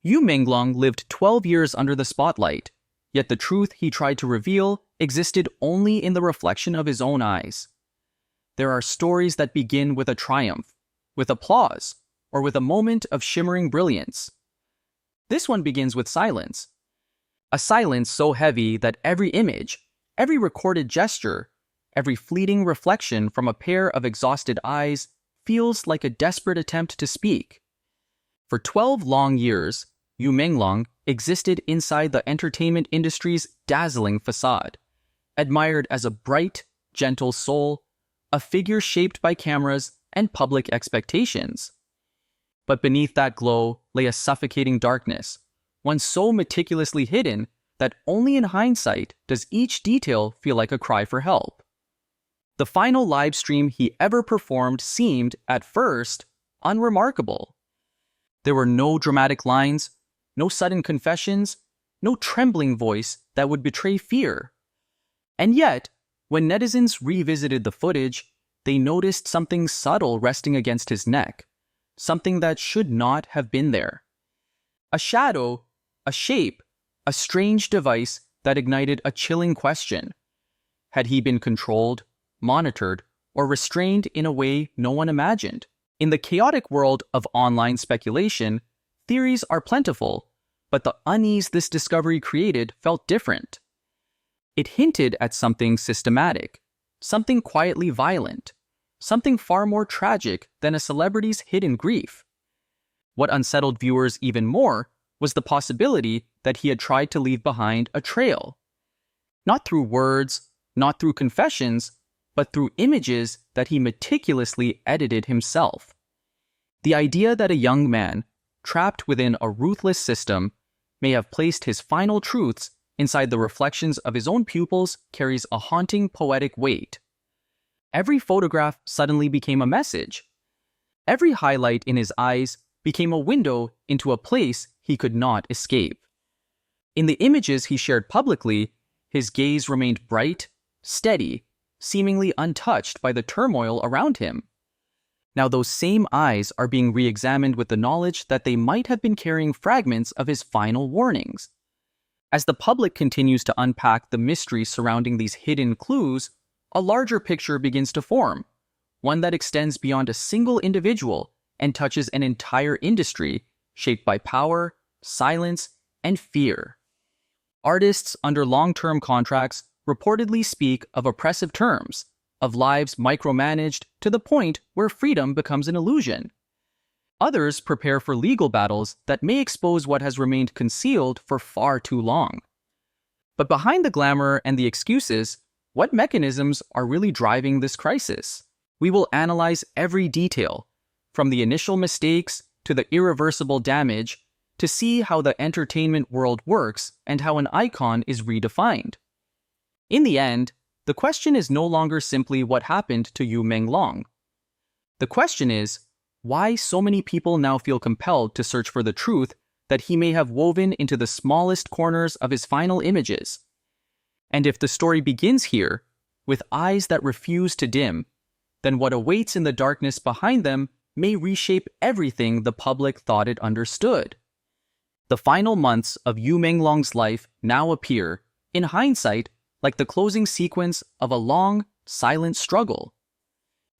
Yu Menglong lived 12 years under the spotlight, yet the truth he tried to reveal existed only in the reflection of his own eyes. There are stories that begin with a triumph, with applause, or with a moment of shimmering brilliance. This one begins with silence. A silence so heavy that every image, every recorded gesture, every fleeting reflection from a pair of exhausted eyes feels like a desperate attempt to speak. For 12 long years, Yu Menglong existed inside the entertainment industry's dazzling facade, admired as a bright, gentle soul, a figure shaped by cameras and public expectations. But beneath that glow lay a suffocating darkness, one so meticulously hidden that only in hindsight does each detail feel like a cry for help. The final live stream he ever performed seemed, at first, unremarkable. There were no dramatic lines, no sudden confessions, no trembling voice that would betray fear. And yet, when netizens revisited the footage, they noticed something subtle resting against his neck, something that should not have been there. A shadow, a shape, a strange device that ignited a chilling question. Had he been controlled, monitored, or restrained in a way no one imagined? In the chaotic world of online speculation, theories are plentiful, but the unease this discovery created felt different. It hinted at something systematic, something quietly violent, something far more tragic than a celebrity's hidden grief. What unsettled viewers even more was the possibility that he had tried to leave behind a trail. Not through words, not through confessions, but through images that he meticulously edited himself. The idea that a young man, trapped within a ruthless system, may have placed his final truths inside the reflections of his own pupils carries a haunting poetic weight. Every photograph suddenly became a message. Every highlight in his eyes became a window into a place he could not escape. In the images he shared publicly, his gaze remained bright, steady, seemingly untouched by the turmoil around him. Now those same eyes are being re-examined with the knowledge that they might have been carrying fragments of his final warnings. As the public continues to unpack the mystery surrounding these hidden clues, a larger picture begins to form, one that extends beyond a single individual and touches an entire industry shaped by power, silence, and fear. Artists under long-term contracts reportedly speak of oppressive terms, of lives micromanaged to the point where freedom becomes an illusion. Others prepare for legal battles that may expose what has remained concealed for far too long. But behind the glamour and the excuses, what mechanisms are really driving this crisis? We will analyze every detail, from the initial mistakes to the irreversible damage, to see how the entertainment world works and how an icon is redefined. In the end, the question is no longer simply what happened to Yu Menglong. The question is, why so many people now feel compelled to search for the truth that he may have woven into the smallest corners of his final images. And if the story begins here, with eyes that refuse to dim, then what awaits in the darkness behind them may reshape everything the public thought it understood. The final months of Yu Menglong's life now appear, in hindsight, like the closing sequence of a long, silent struggle.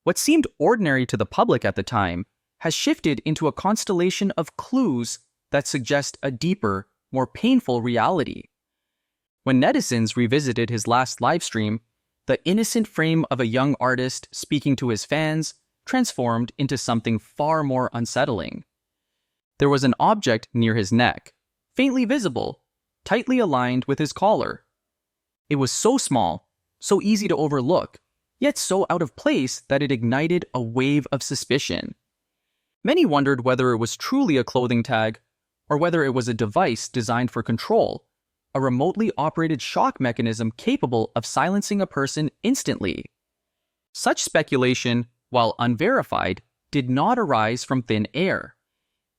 What seemed ordinary to the public at the time has shifted into a constellation of clues that suggest a deeper, more painful reality. When netizens revisited his last livestream, the innocent frame of a young artist speaking to his fans transformed into something far more unsettling. There was an object near his neck, faintly visible, tightly aligned with his collar. It was so small, so easy to overlook, yet so out of place that it ignited a wave of suspicion. Many wondered whether it was truly a clothing tag, or whether it was a device designed for control, a remotely operated shock mechanism capable of silencing a person instantly. Such speculation, while unverified, did not arise from thin air.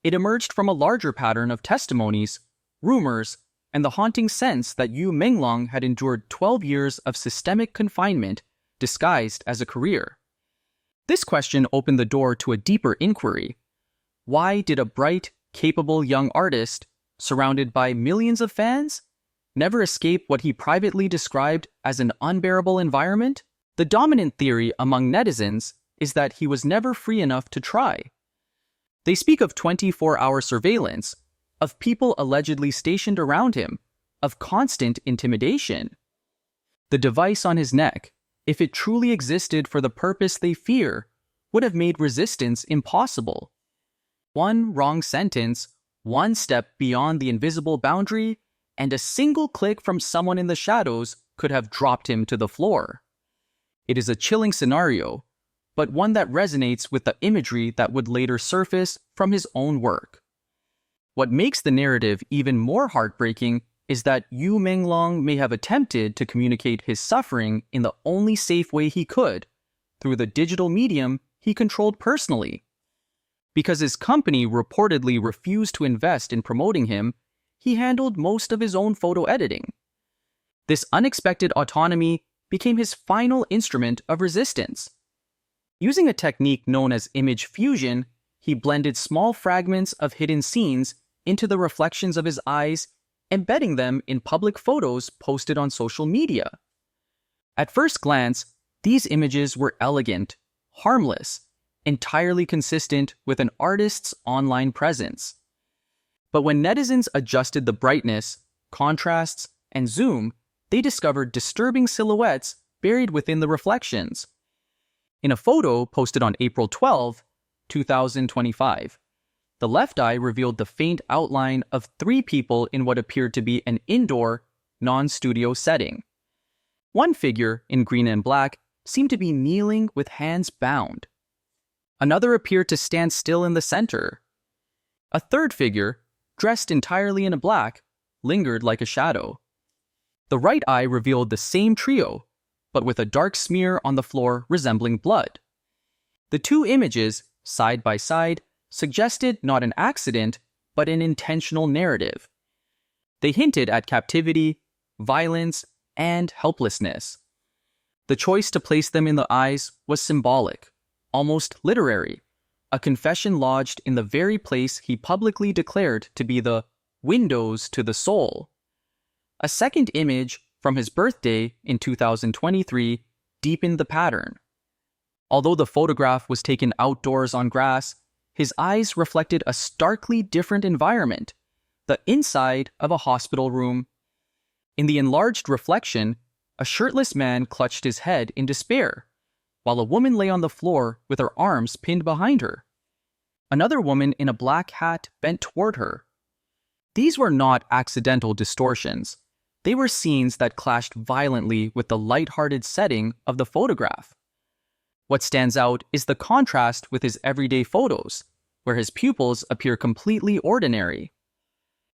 It emerged from a larger pattern of testimonies, rumors, and the haunting sense that Yu Menglong had endured 12 years of systemic confinement disguised as a career. This question opened the door to a deeper inquiry. Why did a bright, capable young artist surrounded by millions of fans, never escape what he privately described as an unbearable environment? The dominant theory among netizens is that he was never free enough to try. They speak of 24-hour surveillance, of people allegedly stationed around him, of constant intimidation. The device on his neck, if it truly existed for the purpose they fear, would have made resistance impossible. One wrong sentence, one step beyond the invisible boundary, and a single click from someone in the shadows could have dropped him to the floor. It is a chilling scenario, but one that resonates with the imagery that would later surface from his own work. What makes the narrative even more heartbreaking is that Yu Menglong may have attempted to communicate his suffering in the only safe way he could, through the digital medium he controlled personally. Because his company reportedly refused to invest in promoting him, he handled most of his own photo editing. This unexpected autonomy became his final instrument of resistance. Using a technique known as image fusion, he blended small fragments of hidden scenes into the reflections of his eyes, embedding them in public photos posted on social media. At first glance, these images were elegant, harmless, entirely consistent with an artist's online presence. But when netizens adjusted the brightness, contrasts, and zoom, they discovered disturbing silhouettes buried within the reflections. In a photo posted on April 12, 2025, the left eye revealed the faint outline of 3 people in what appeared to be an indoor, non-studio setting. One figure, in green and black, seemed to be kneeling with hands bound. Another appeared to stand still in the center. A third figure, dressed entirely in black, lingered like a shadow. The right eye revealed the same trio, but with a dark smear on the floor resembling blood. The 2 images, side by side, suggested not an accident, but an intentional narrative. They hinted at captivity, violence, and helplessness. The choice to place them in the eyes was symbolic, almost literary, a confession lodged in the very place he publicly declared to be the windows to the soul. A second image, from his birthday in 2023, deepened the pattern. Although the photograph was taken outdoors on grass, his eyes reflected a starkly different environment, the inside of a hospital room. In the enlarged reflection, a shirtless man clutched his head in despair, while a woman lay on the floor with her arms pinned behind her. Another woman in a black hat bent toward her. These were not accidental distortions. They were scenes that clashed violently with the light-hearted setting of the photograph. What stands out is the contrast with his everyday photos, where his pupils appear completely ordinary.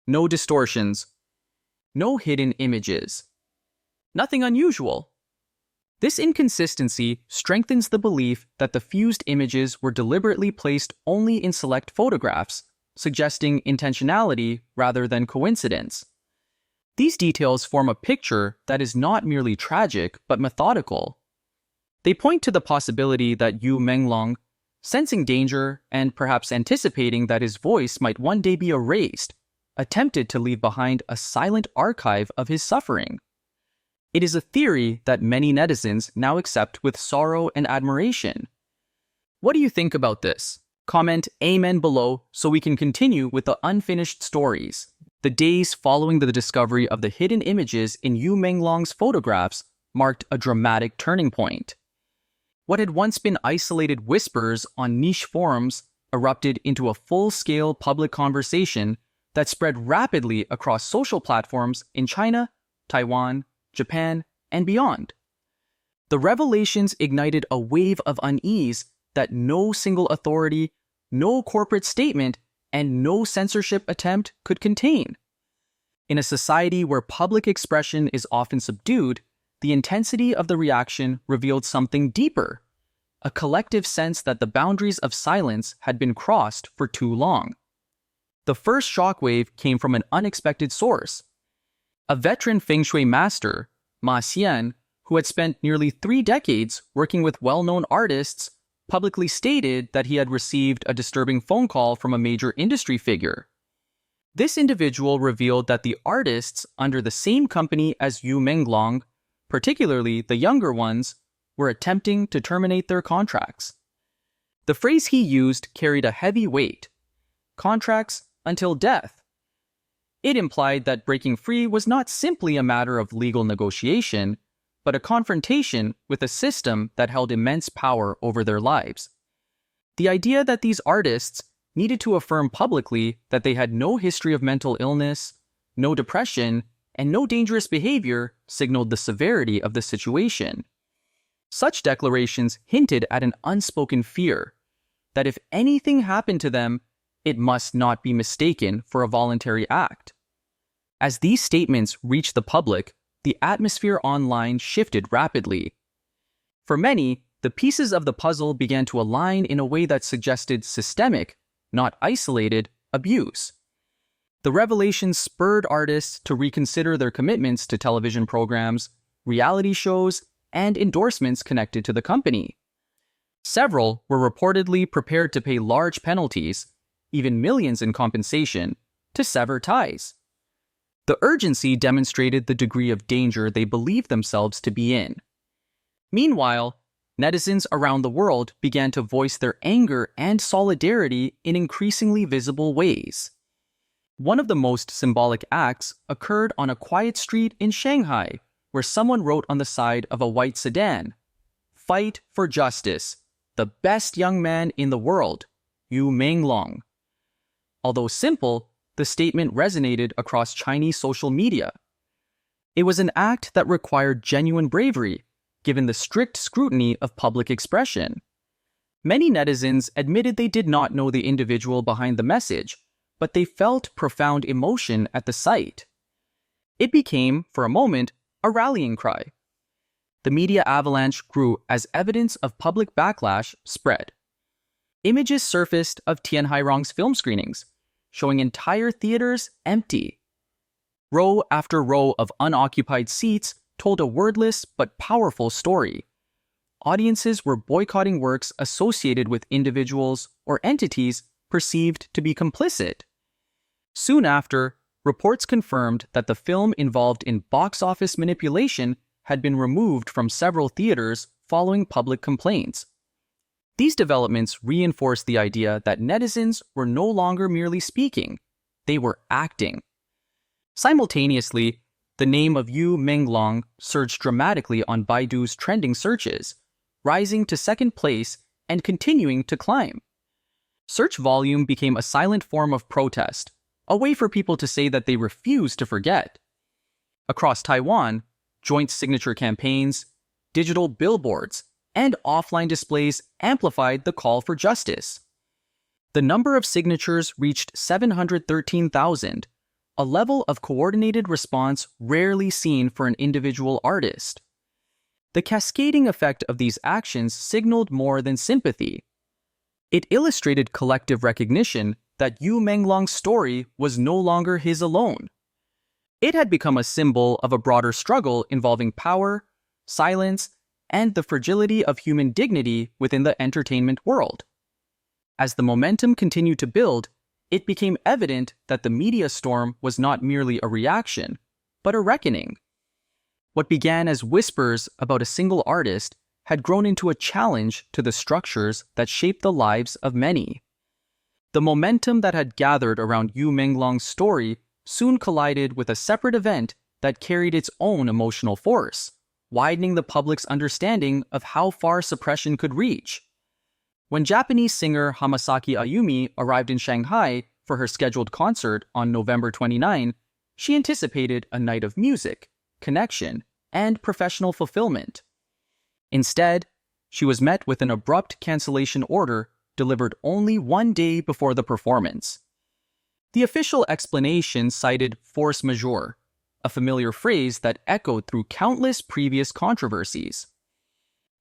No distortions, no hidden images, nothing unusual. This inconsistency strengthens the belief that the fused images were deliberately placed only in select photographs, suggesting intentionality rather than coincidence. These details form a picture that is not merely tragic but methodical. They point to the possibility that Yu Menglong, sensing danger and perhaps anticipating that his voice might one day be erased, attempted to leave behind a silent archive of his suffering. It is a theory that many netizens now accept with sorrow and admiration. What do you think about this? Comment Amen below so we can continue with the unfinished stories. The days following the discovery of the hidden images in Yu Menglong's photographs marked a dramatic turning point. What had once been isolated whispers on niche forums erupted into a full-scale public conversation that spread rapidly across social platforms in China, Taiwan, Japan, and beyond. The revelations ignited a wave of unease that no single authority, no corporate statement, and no censorship attempt could contain. In a society where public expression is often subdued, the intensity of the reaction revealed something deeper, a collective sense that the boundaries of silence had been crossed for too long. The first shockwave came from an unexpected source. A veteran feng shui master, Ma Xian, who had spent nearly 3 decades working with well-known artists, publicly stated that he had received a disturbing phone call from a major industry figure. This individual revealed that the artists under the same company as Yu Menglong, particularly the younger ones, were attempting to terminate their contracts. The phrase he used carried a heavy weight: contracts until death. It implied that breaking free was not simply a matter of legal negotiation, but a confrontation with a system that held immense power over their lives. The idea that these artists needed to affirm publicly that they had no history of mental illness, no depression, and no dangerous behavior signaled the severity of the situation. Such declarations hinted at an unspoken fear that if anything happened to them, it must not be mistaken for a voluntary act. As these statements reached the public, the atmosphere online shifted rapidly. For many, the pieces of the puzzle began to align in a way that suggested systemic, not isolated, abuse. The revelations spurred artists to reconsider their commitments to television programs, reality shows, and endorsements connected to the company. Several were reportedly prepared to pay large penalties, even millions in compensation, to sever ties. The urgency demonstrated the degree of danger they believed themselves to be in. Meanwhile, netizens around the world began to voice their anger and solidarity in increasingly visible ways. One of the most symbolic acts occurred on a quiet street in Shanghai, where someone wrote on the side of a white sedan, "Fight for justice, the best young man in the world, Yu Menglong." Although simple, the statement resonated across Chinese social media. It was an act that required genuine bravery, given the strict scrutiny of public expression. Many netizens admitted they did not know the individual behind the message, but they felt profound emotion at the sight. It became, for a moment, a rallying cry. The media avalanche grew as evidence of public backlash spread. Images surfaced of Tianhairong's film screenings, showing entire theaters empty. Row after row of unoccupied seats told a wordless but powerful story. Audiences were boycotting works associated with individuals or entities perceived to be complicit. Soon after, reports confirmed that the film involved in box office manipulation had been removed from several theaters following public complaints. These developments reinforced the idea that netizens were no longer merely speaking, they were acting. Simultaneously, the name of Yu Menglong surged dramatically on Baidu's trending searches, rising to second place and continuing to climb. Search volume became a silent form of protest, a way for people to say that they refuse to forget. Across Taiwan, joint signature campaigns, digital billboards, and offline displays amplified the call for justice. The number of signatures reached 713,000, a level of coordinated response rarely seen for an individual artist. The cascading effect of these actions signaled more than sympathy. It illustrated collective recognition that Yu Menglong's story was no longer his alone. It had become a symbol of a broader struggle involving power, silence, and the fragility of human dignity within the entertainment world. As the momentum continued to build, it became evident that the media storm was not merely a reaction, but a reckoning. What began as whispers about a single artist had grown into a challenge to the structures that shaped the lives of many. The momentum that had gathered around Yu Menglong's story soon collided with a separate event that carried its own emotional force, widening the public's understanding of how far suppression could reach. When Japanese singer Hamasaki Ayumi arrived in Shanghai for her scheduled concert on November 29, she anticipated a night of music, connection, and professional fulfillment. Instead, she was met with an abrupt cancellation order delivered only 1 day before the performance. The official explanation cited force majeure, a familiar phrase that echoed through countless previous controversies.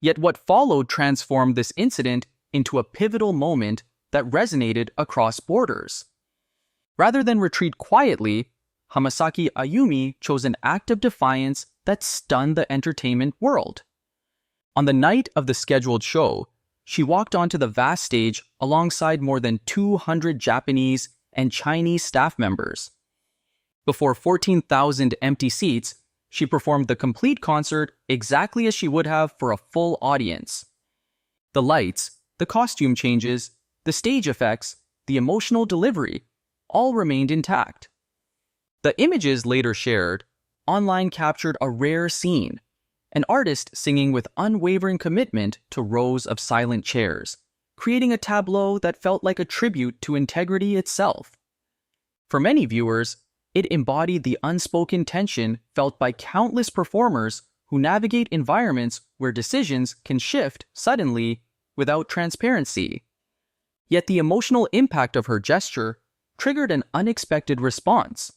Yet what followed transformed this incident into a pivotal moment that resonated across borders. Rather than retreat quietly, Hamasaki Ayumi chose an act of defiance that stunned the entertainment world. On the night of the scheduled show, she walked onto the vast stage alongside more than 200 Japanese and Chinese staff members. Before 14,000 empty seats, she performed the complete concert exactly as she would have for a full audience. The lights, the costume changes, the stage effects, the emotional delivery, all remained intact. The images later shared online captured a rare scene, an artist singing with unwavering commitment to rows of silent chairs, creating a tableau that felt like a tribute to integrity itself. For many viewers, it embodied the unspoken tension felt by countless performers who navigate environments where decisions can shift suddenly without transparency. Yet the emotional impact of her gesture triggered an unexpected response.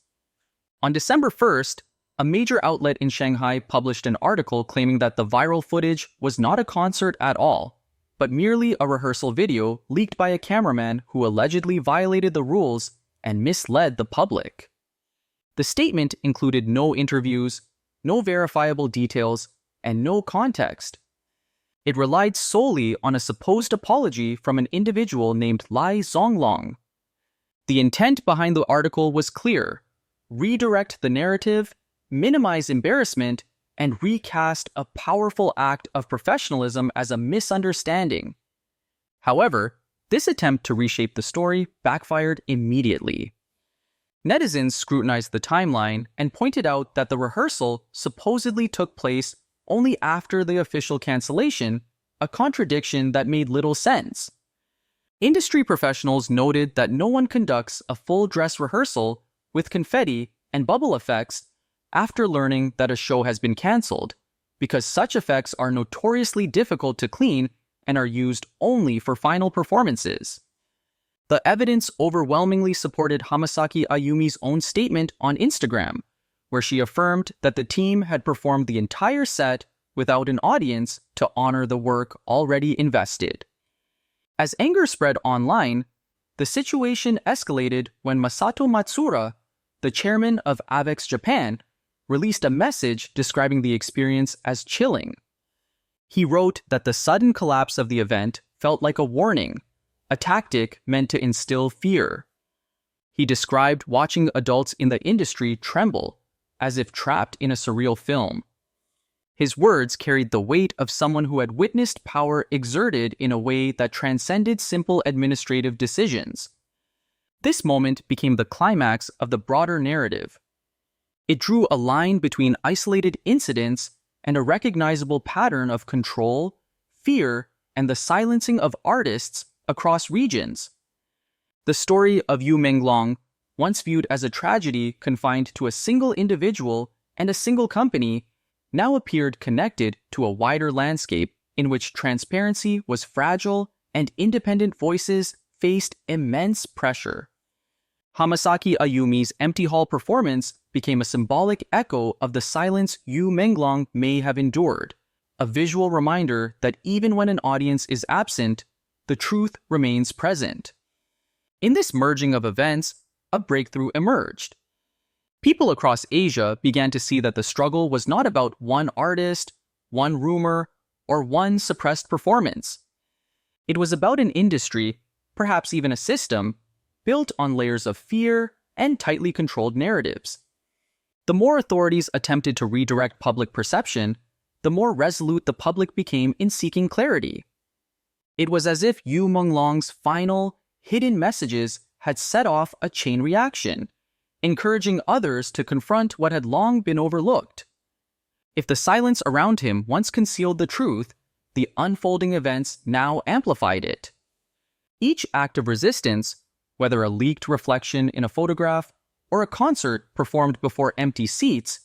On December 1st, a major outlet in Shanghai published an article claiming that the viral footage was not a concert at all, but merely a rehearsal video leaked by a cameraman who allegedly violated the rules and misled the public. The statement included no interviews, no verifiable details, and no context. It relied solely on a supposed apology from an individual named Lai Zonglong. The intent behind the article was clear: redirect the narrative, minimize embarrassment, and recast a powerful act of professionalism as a misunderstanding. However, this attempt to reshape the story backfired immediately. Netizens scrutinized the timeline and pointed out that the rehearsal supposedly took place only after the official cancellation, a contradiction that made little sense. Industry professionals noted that no one conducts a full dress rehearsal with confetti and bubble effects after learning that a show has been cancelled, because such effects are notoriously difficult to clean and are used only for final performances. The evidence overwhelmingly supported Hamasaki Ayumi's own statement on Instagram, where she affirmed that the team had performed the entire set without an audience to honor the work already invested. As anger spread online, the situation escalated when Masato Matsura, the chairman of AVEX Japan, released a message describing the experience as chilling. He wrote that the sudden collapse of the event felt like a warning, a tactic meant to instill fear. He described watching adults in the industry tremble, as if trapped in a surreal film. His words carried the weight of someone who had witnessed power exerted in a way that transcended simple administrative decisions. This moment became the climax of the broader narrative. It drew a line between isolated incidents and a recognizable pattern of control, fear, and the silencing of artists across regions. The story of Yu Menglong, once viewed as a tragedy confined to a single individual and a single company, now appeared connected to a wider landscape in which transparency was fragile and independent voices faced immense pressure. Hamasaki Ayumi's empty hall performance became a symbolic echo of the silence Yu Menglong may have endured, a visual reminder that even when an audience is absent, the truth remains present. In this merging of events, a breakthrough emerged. People across Asia began to see that the struggle was not about one artist, one rumor, or one suppressed performance. It was about an industry, perhaps even a system, built on layers of fear and tightly controlled narratives. The more authorities attempted to redirect public perception, the more resolute the public became in seeking clarity. It was as if Yu Menglong's final, hidden messages had set off a chain reaction, encouraging others to confront what had long been overlooked. If the silence around him once concealed the truth, the unfolding events now amplified it. Each act of resistance, whether a leaked reflection in a photograph or a concert performed before empty seats,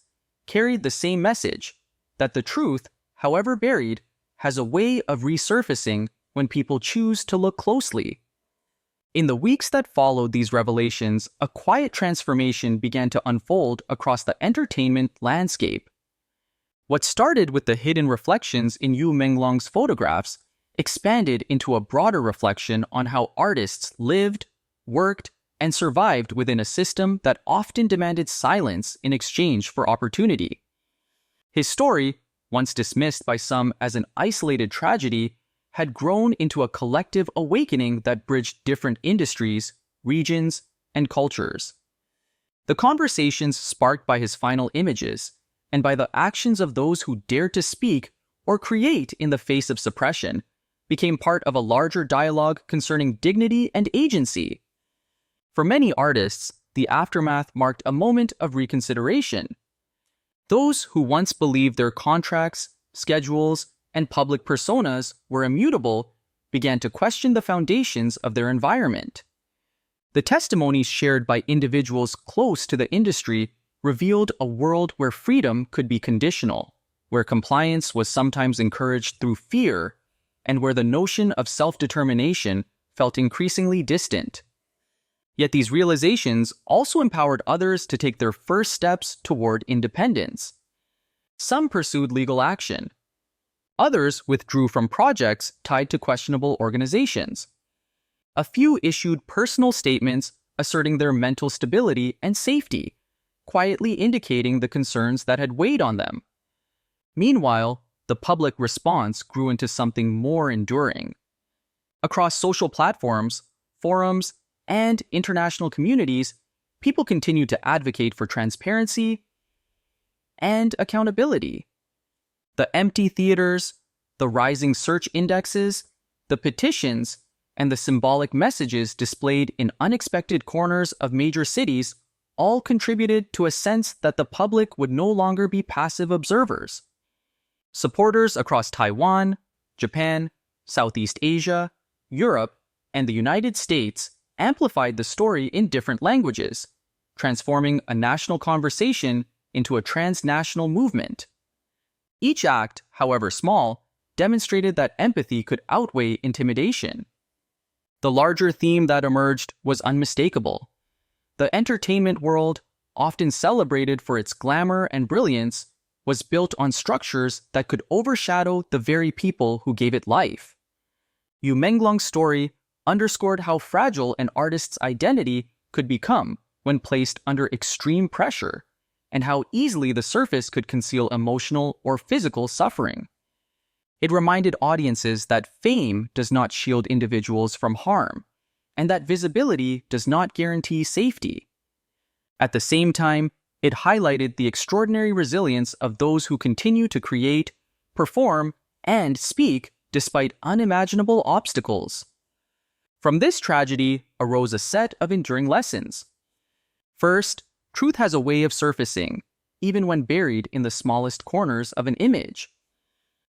carried the same message, that the truth, however buried, has a way of resurfacing when people choose to look closely. In the weeks that followed these revelations, a quiet transformation began to unfold across the entertainment landscape. What started with the hidden reflections in Yu Menglong's photographs expanded into a broader reflection on how artists lived, worked, and survived within a system that often demanded silence in exchange for opportunity. His story, once dismissed by some as an isolated tragedy, had grown into a collective awakening that bridged different industries, regions, and cultures. The conversations sparked by his final images, and by the actions of those who dared to speak or create in the face of suppression, became part of a larger dialogue concerning dignity and agency. For many artists, the aftermath marked a moment of reconsideration. Those who once believed their contracts, schedules, and public personas were immutable began to question the foundations of their environment. The testimonies shared by individuals close to the industry revealed a world where freedom could be conditional, where compliance was sometimes encouraged through fear, and where the notion of self-determination felt increasingly distant. Yet these realizations also empowered others to take their first steps toward independence. Some pursued legal action. Others withdrew from projects tied to questionable organizations. A few issued personal statements asserting their mental stability and safety, quietly indicating the concerns that had weighed on them. Meanwhile, the public response grew into something more enduring. Across social platforms, forums, and international communities, people continued to advocate for transparency and accountability. The empty theaters, the rising search indexes, the petitions, and the symbolic messages displayed in unexpected corners of major cities all contributed to a sense that the public would no longer be passive observers. Supporters across Taiwan, Japan, Southeast Asia, Europe, and the United States amplified the story in different languages, transforming a national conversation into a transnational movement. Each act, however small, demonstrated that empathy could outweigh intimidation. The larger theme that emerged was unmistakable. The entertainment world, often celebrated for its glamour and brilliance, was built on structures that could overshadow the very people who gave it life. Yu Menglong's story underscored how fragile an artist's identity could become when placed under extreme pressure, and how easily the surface could conceal emotional or physical suffering. It reminded audiences that fame does not shield individuals from harm, and that visibility does not guarantee safety. At the same time, it highlighted the extraordinary resilience of those who continue to create, perform, and speak despite unimaginable obstacles. From this tragedy arose a set of enduring lessons. First, truth has a way of surfacing, even when buried in the smallest corners of an image.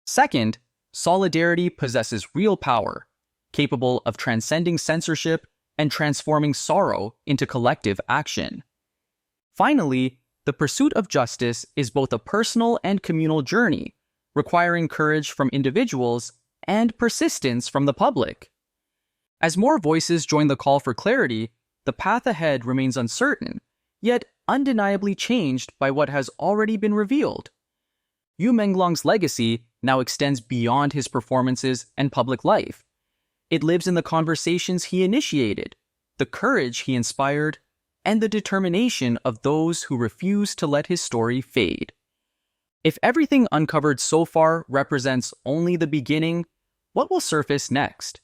Second, solidarity possesses real power, capable of transcending censorship and transforming sorrow into collective action. Finally, the pursuit of justice is both a personal and communal journey, requiring courage from individuals and persistence from the public. As more voices join the call for clarity, the path ahead remains uncertain, yet undeniably changed by what has already been revealed. Yu Menglong's legacy now extends beyond his performances and public life. It lives in the conversations he initiated, the courage he inspired, and the determination of those who refuse to let his story fade. If everything uncovered so far represents only the beginning, what will surface next?